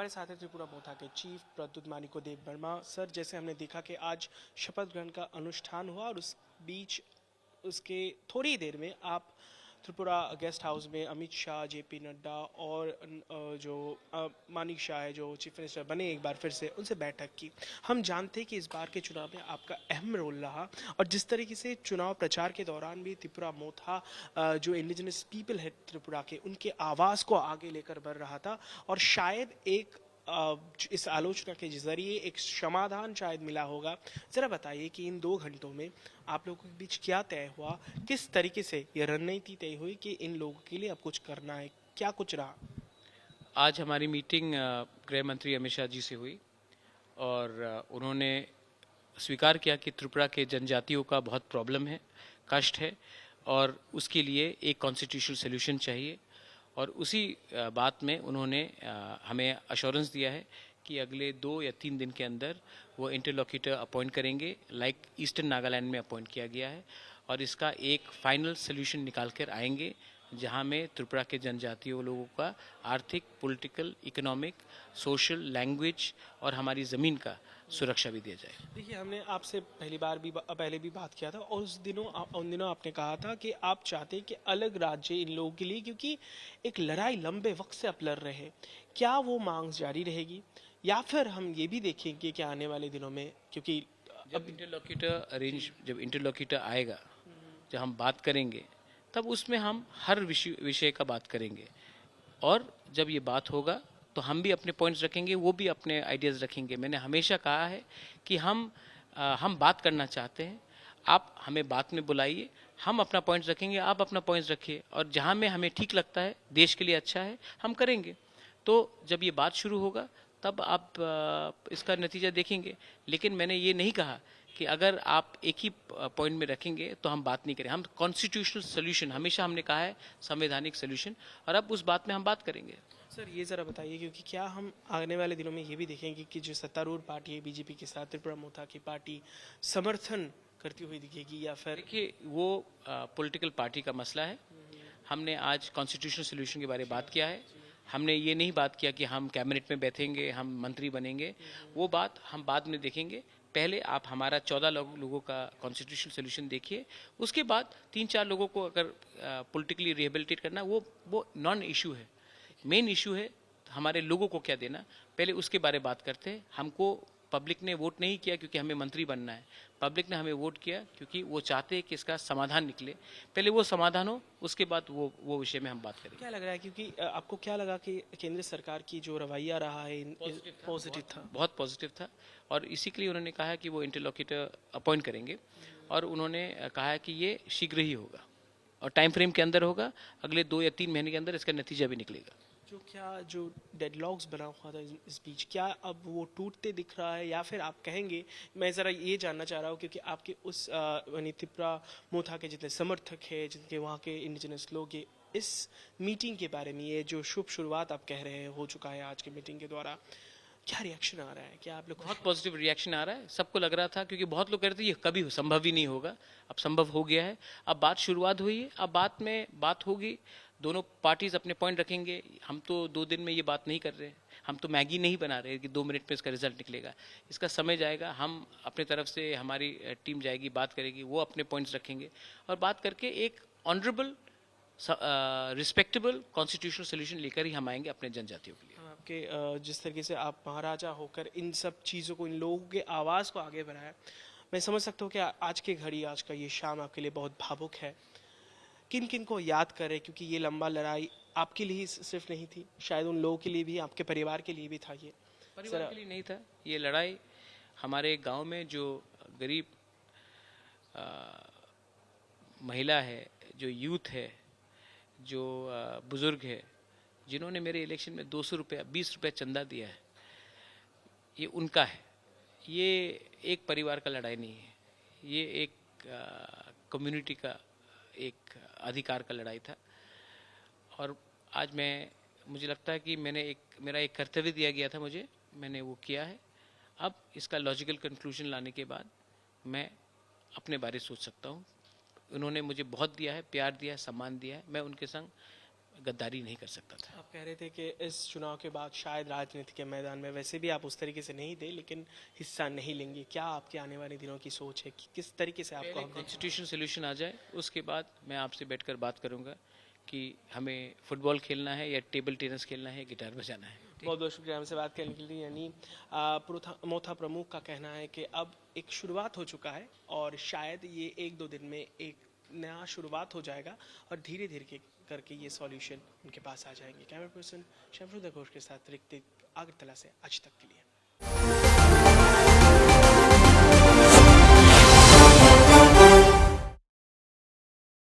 हमारे साथ हैं त्रिपुरा मोथा के चीफ प्रद्युत मानिको देव वर्मा सर। जैसे हमने देखा कि आज शपथ ग्रहण का अनुष्ठान हुआ और उस बीच उसके थोड़ी ही देर में आप त्रिपुरा गेस्ट हाउस में अमित शाह, जेपी नड्डा और जो मानिक शाह है जो चीफ मिनिस्टर बने एक बार फिर से, उनसे बैठक की। हम जानते हैं कि इस बार के चुनाव में आपका अहम रोल रहा और जिस तरीके से चुनाव प्रचार के दौरान भी त्रिपुरा मोथा जो इंडिजिनस पीपल है त्रिपुरा के, उनके आवाज़ को आगे लेकर बढ़ रहा था और शायद एक इस आलोचना के जरिए एक समाधान शायद मिला होगा। ज़रा बताइए कि इन 2 घंटों में आप लोगों के बीच क्या तय हुआ, किस तरीके से यह रणनीति तय हुई कि इन लोगों के लिए अब कुछ करना है, क्या कुछ रहा? आज हमारी मीटिंग गृह मंत्री अमित शाह जी से हुई और उन्होंने स्वीकार किया कि त्रिपुरा के जनजातियों का बहुत प्रॉब्लम है, कष्ट है और उसके लिए एक कॉन्स्टिट्यूशनल सोल्यूशन चाहिए। और उसी बात में उन्होंने हमें अश्योरेंस दिया है कि अगले 2 या 3 दिन के अंदर वो इंटरलॉक्यूटर अपॉइंट करेंगे, लाइक ईस्टर्न नागालैंड में अपॉइंट किया गया है, और इसका एक फाइनल सोल्यूशन निकाल कर आएंगे जहां में त्रिपुरा के जनजातियों लोगों का आर्थिक, पॉलिटिकल, इकोनॉमिक, सोशल, लैंग्वेज और हमारी ज़मीन का सुरक्षा भी दिया जाए। देखिए, हमने आपसे पहले भी बात किया था और उन दिनों आपने कहा था कि आप चाहते हैं कि अलग राज्य इन लोगों के लिए, क्योंकि एक लड़ाई लंबे वक्त से आप लड़ रहे हैं। क्या वो मांग जारी रहेगी या फिर हम ये भी देखेंगे कि आने वाले दिनों में, क्योंकि जब इंटरलॉक्यूटर आएगा, जब हम बात करेंगे तब उसमें हम हर विषय का बात करेंगे और जब ये बात होगा तो हम भी अपने पॉइंट्स रखेंगे, वो भी अपने आइडियाज़ रखेंगे। मैंने हमेशा कहा है कि हम बात करना चाहते हैं, आप हमें बात में बुलाइए, हम अपना पॉइंट्स रखेंगे, आप अपना पॉइंट्स रखिए और जहाँ में हमें ठीक लगता है, देश के लिए अच्छा है, हम करेंगे। तो जब ये बात शुरू होगा तब आप इसका नतीजा देखेंगे। लेकिन मैंने ये नहीं कहा कि अगर आप एक ही पॉइंट में रखेंगे तो हम बात नहीं करें। हम कॉन्स्टिट्यूशनल सोल्यूशन हमेशा हमने कहा है, संवैधानिक सोल्यूशन, और अब उस बात में हम बात करेंगे। सर ये ज़रा बताइए, क्योंकि क्या हम आने वाले दिनों में ये भी देखेंगे कि जो सत्तारूढ़ पार्टी है बीजेपी के साथ त्रिपुरा मोथा की पार्टी समर्थन करती हुई दिखेगी या फिर? देखिए, वो पॉलिटिकल पार्टी का मसला है। हमने आज कॉन्स्टिट्यूशनल सोल्यूशन के बारे में बात किया है। हमने ये नहीं बात किया कि हम कैबिनेट में बैठेंगे, हम मंत्री बनेंगे। वो बात हम बाद में देखेंगे। पहले आप हमारा 14 लोगों का कॉन्स्टिट्यूशनल सोल्यूशन देखिए, उसके बाद 3-4 लोगों को अगर पॉलिटिकली रिहेबिलिटेट करना, वो नॉन इशू है। मेन इशू है हमारे लोगों को क्या देना, पहले उसके बारे में बात करते हैं। हमको पब्लिक ने वोट नहीं किया क्योंकि हमें मंत्री बनना है, पब्लिक ने हमें वोट किया क्योंकि वो चाहते हैं कि इसका समाधान निकले। पहले वो समाधान हो, उसके बाद वो विषय में हम बात करेंगे। क्या लग रहा है, क्योंकि आपको क्या लगा कि केंद्र सरकार की जो रवैया रहा है पॉजिटिव था? बहुत पॉजिटिव था और इसी के लिए उन्होंने कहा कि वो इंटरलॉक्यूटर अपॉइंट करेंगे और उन्होंने कहा कि ये शीघ्र ही होगा और टाइम फ्रेम के अंदर होगा। अगले 2 या 3 महीने के अंदर इसका नतीजा भी निकलेगा। जो डेडलॉक्स बना हुआ था इस बीच, क्या अब वो टूटते दिख रहा है या फिर आप कहेंगे? मैं ज़रा ये जानना चाह रहा हूँ क्योंकि आपके उस त्रिपुरा मोथा के जितने समर्थक हैं, जिनके वहाँ के इंडिजिनस लोग हैं, इस मीटिंग के बारे में, ये जो शुभ शुरुआत आप कह रहे हैं हो चुका है आज के मीटिंग के द्वारा, क्या रिएक्शन आ रहा है? क्या आप लोग? बहुत पॉजिटिव रिएक्शन आ रहा है। सबको लग रहा था, क्योंकि बहुत लोग कह रहे थे ये कभी संभव ही नहीं होगा, अब संभव हो गया है। अब बात शुरुआत हुई है, अब बात में बात होगी, दोनों पार्टीज अपने पॉइंट रखेंगे। हम तो 2 दिन में ये बात नहीं कर रहे हैं, हम तो मैगी नहीं बना रहे कि 2 मिनट में इसका रिजल्ट निकलेगा। इसका समय जाएगा, हम अपने तरफ से, हमारी टीम जाएगी, बात करेगी, वो अपने पॉइंट्स रखेंगे और बात करके एक ऑनरेबल रिस्पेक्टेबल कॉन्स्टिट्यूशनल सोल्यूशन लेकर ही हम आएंगे अपने जनजातियों के लिए। आपके जिस तरीके से आप महाराजा होकर इन सब चीज़ों को, इन लोगों के आवाज़ को आगे बढ़ाया, मैं समझ सकता हूँ कि आज की घड़ी, आज का ये शाम आपके लिए बहुत भावुक है। किन किन को याद करें, क्योंकि ये लंबा लड़ाई आपके लिए सिर्फ नहीं थी, शायद उन लोगों के लिए भी, आपके परिवार के लिए भी था। ये परिवार के लिए नहीं था, ये लड़ाई हमारे गांव में जो गरीब महिला है, जो यूथ है, जो बुजुर्ग है, जिन्होंने मेरे इलेक्शन में 200 रुपया, 20 रुपया चंदा दिया है, ये उनका है। ये एक परिवार का लड़ाई नहीं है, ये एक कम्युनिटी का एक अधिकार का लड़ाई था। और आज मुझे लगता है कि मेरा एक कर्तव्य दिया गया था मुझे, मैंने वो किया है। अब इसका लॉजिकल कंक्लूजन लाने के बाद मैं अपने बारे सोच सकता हूँ। उन्होंने मुझे बहुत दिया है, प्यार दिया है, सम्मान दिया है, मैं उनके संग गद्दारी नहीं कर सकता था। आप कह रहे थे कि इस चुनाव के बाद शायद राजनीति के मैदान में वैसे भी आप उस तरीके से नहीं थे, लेकिन हिस्सा नहीं लेंगे। क्या आपके आने वाले दिनों की सोच है कि किस तरीके से आपको हम देखें? कॉन्स्टिट्यूशन सोल्यूशन आ जाए, उसके बाद मैं आपसे बैठकर बात करूंगा कि हमें फुटबॉल खेलना है या टेबल टेनिस खेलना है, गिटार बजाना है। बहुत बहुत शुक्रिया हमसे बात करने के लिए। यानी मोथा प्रमुख का कहना है कि अब एक शुरुआत हो चुका है और शायद ये 1-2 दिन में एक नया शुरुआत हो जाएगा और धीरे धीरे करके ये सॉल्यूशन उनके पास आ जाएंगे। कैमरा पर्सन शमशुद्दीन घोष के साथ ऋतिक, अगरतला से आज तक के लिए।